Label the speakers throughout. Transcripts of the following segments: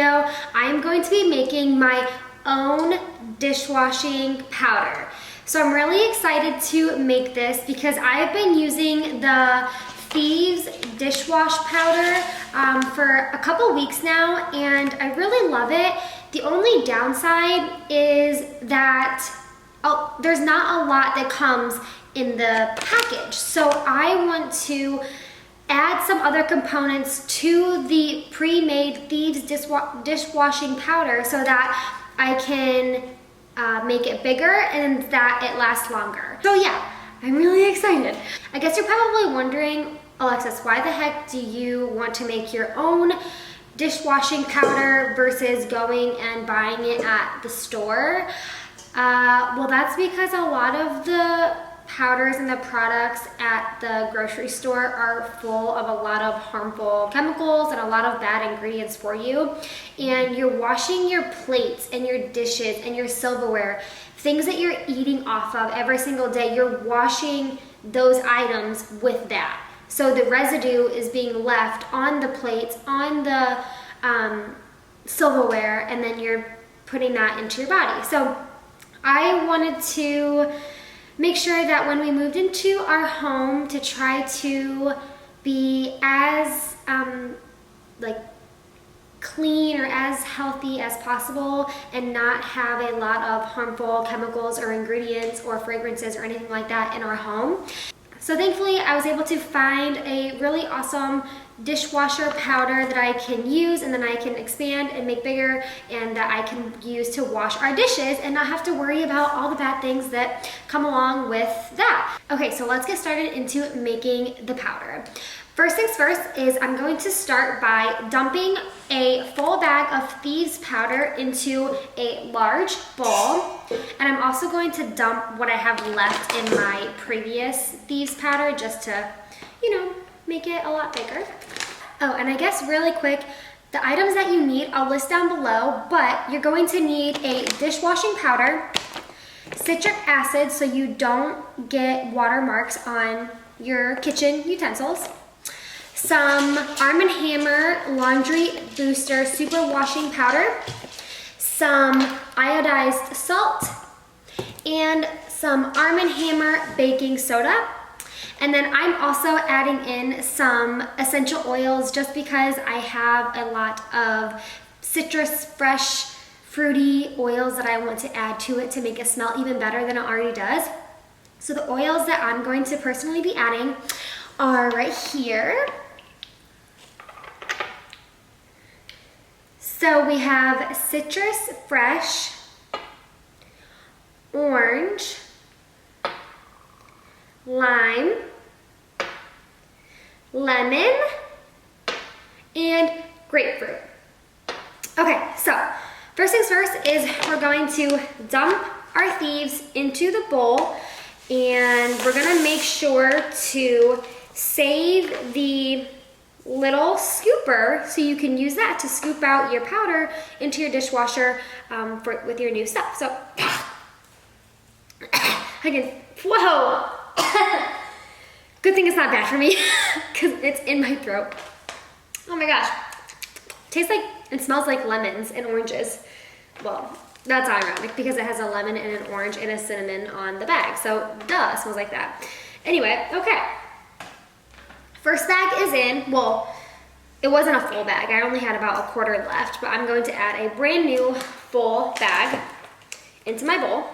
Speaker 1: video, I'm going to be making my own dishwashing powder. So I'm really excited to make this because I've been using the THIEVES dishwash powder for a couple weeks now, and I really love it. The only downside is that there's not a lot that comes in the package. So I want to add some other components to the pre-made THIEVES dishwashing powder so that I can make it bigger and that it lasts longer. So yeah, I'm really excited. I guess you're probably wondering, Alexis, why the heck do you want to make your own dishwashing powder versus going and buying it at the store? Well, that's because a lot of the powders and the products at the grocery store are full of a lot of harmful chemicals and a lot of bad ingredients for you. And you're washing your plates and your dishes and your silverware, things that you're eating off of every single day, you're washing those items with that. So the residue is being left on the plates, on the silverware, and then you're putting that into your body. So I wanted to make sure that when we moved into our home to try to be as like clean or as healthy as possible and not have a lot of harmful chemicals or ingredients or fragrances or anything like that in our home. So thankfully I was able to find a really awesome dishwasher powder that I can use and then I can expand and make bigger and that I can use to wash our dishes and not have to worry about all the bad things that come along with that. Okay, so let's get started into making the powder. First things first is I'm going to start by dumping a full bag of THIEVES powder into a large bowl. And I'm also going to dump what I have left in my previous THIEVES powder just to, you know, make it a lot bigger. Oh, and I guess really quick, the items that you need I'll list down below, but you're going to need a dishwashing powder, citric acid so you don't get watermarks on your kitchen utensils, some Arm & Hammer Laundry Booster Super Washing Powder, some iodized salt, and some Arm & Hammer baking soda. And then I'm also adding in some essential oils just because I have a lot of citrus, fresh, fruity oils that I want to add to it to make it smell even better than it already does. So the oils that I'm going to personally be adding are right here. So we have citrus fresh, orange, lime, lemon, and grapefruit. Okay, so first things first is we're going to dump our THIEVES into the bowl and we're gonna make sure to save the little scooper so you can use that to scoop out your powder into your dishwasher with your new stuff. So I can, whoa. Good thing it's not bad for me because it's in my throat. Oh my gosh. Tastes like, it smells like lemons and oranges. Well, that's ironic because it has a lemon and an orange and a cinnamon on the bag. So duh, it smells like that. Anyway, okay. First bag is in. Well, it wasn't a full bag. I only had about a quarter left, but I'm going to add a brand new full bag into my bowl.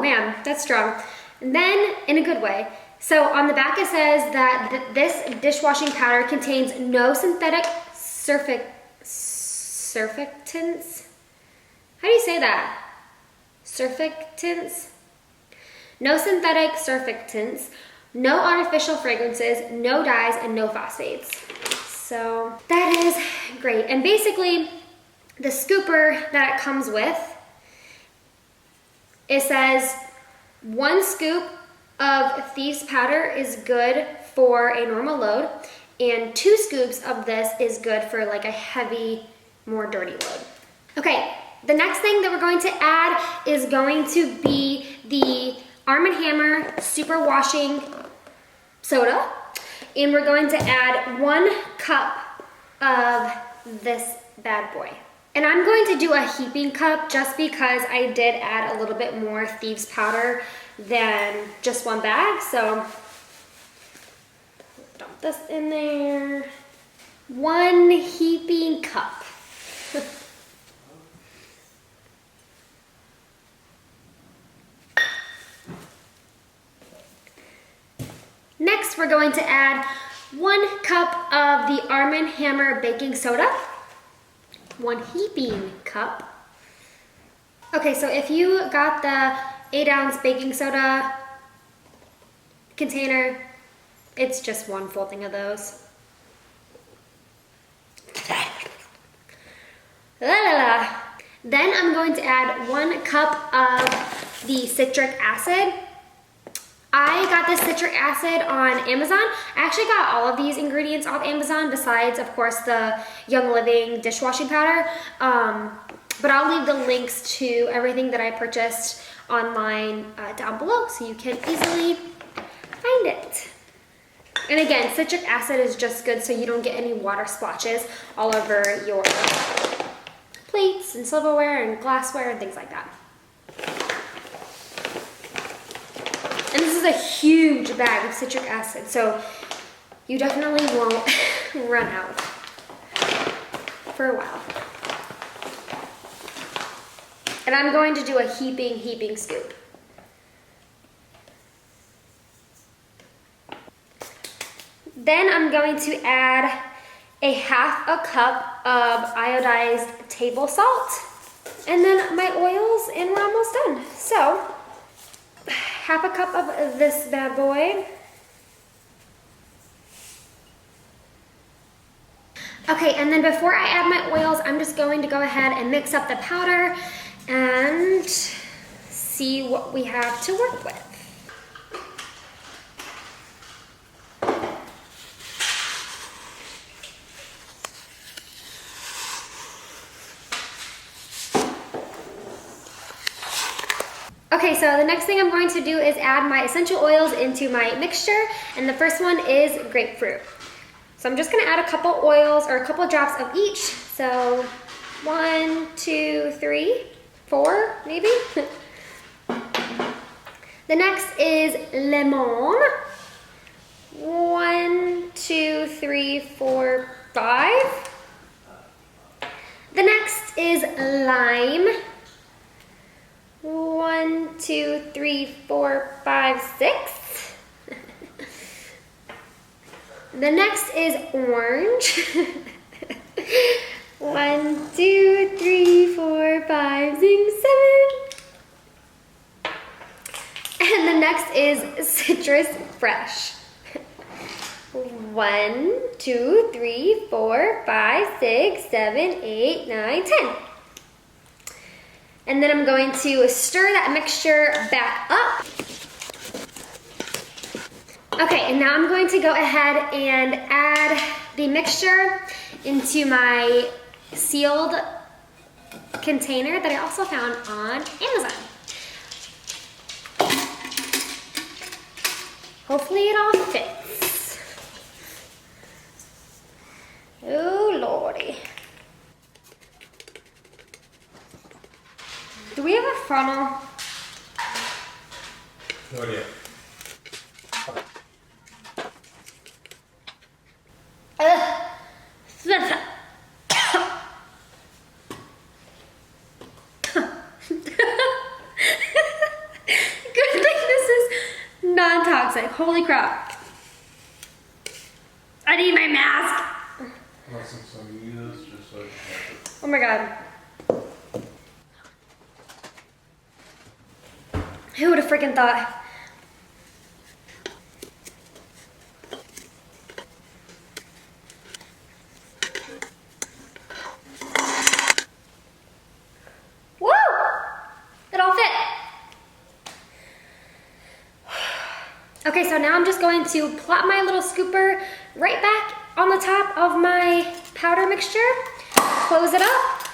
Speaker 1: Man, that's strong. And then, in a good way, so on the back it says that this dishwashing powder contains no synthetic surfactants. How do you say that? Surfactants? No synthetic surfactants, no artificial fragrances, no dyes, and no phosphates. So that is great. And basically, the scooper that it comes with, it says 1 scoop of THIEVES powder is good for a normal load, and 2 scoops of this is good for like a heavy, more dirty load. Okay, the next thing that we're going to add is going to be the Arm & Hammer Super Washing Soda. And we're going to add 1 cup of this bad boy. And I'm going to do a heaping cup just because I did add a little bit more Thieves powder than just 1 bag. So dump this in there. 1 heaping cup. Next, we're going to add 1 cup of the Arm & Hammer baking soda. 1 heaping cup. Okay, so if you got the 8-ounce baking soda container, it's just 1 full thing of those. Then I'm going to add 1 cup of the citric acid. I got this citric acid on Amazon. I actually got all of these ingredients off Amazon besides, of course, the Young Living dishwashing powder. But I'll leave the links to everything that I purchased online down below so you can easily find it. And again, citric acid is just good so you don't get any water splotches all over your plates and silverware and glassware and things like that. And this is a huge bag of citric acid, so you definitely won't run out for a while. And I'm going to do a heaping scoop. Then I'm going to add a 1/2 cup of iodized table salt. And then my oils, and we're almost done. So, 1/2 cup of this bad boy. Okay, and then before I add my oils, I'm just going to go ahead and mix up the powder and see what we have to work with. Okay, so the next thing I'm going to do is add my essential oils into my mixture, and the first one is grapefruit. So I'm just gonna add a couple oils, or a couple drops of each. So 1, 2, 3, 4, maybe. The next is lemon. 1, 2, 3, 4, 5. The next is lime. 1, 2, 3, 4, 5, 6. The next is orange. 1, 2, 3, 4, 5, 6, 7. And the next is citrus fresh. 1, 2, 3, 4, 5, 6, 7, 8, 9, 10. And then I'm going to stir that mixture back up. Okay, and now I'm going to go ahead and add the mixture into my sealed container that I also found on Amazon. Hopefully it all fits. Oh, Lordy. Do we have a funnel?
Speaker 2: No idea.
Speaker 1: Good thing this is non-toxic. Holy crap. I need my mask. Oh my god. Who would have freaking thought? Woo! It all fit. Okay, so now I'm just going to plop my little scooper right back on the top of my powder mixture, close it up,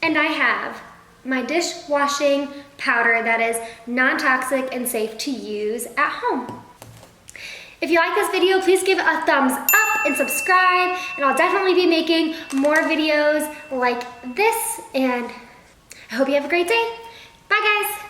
Speaker 1: And I have my dishwashing powder that is non-toxic and safe to use at home. If you like this video, please give it a thumbs up and subscribe, and I'll definitely be making more videos like this, and I hope you have a great day. Bye guys.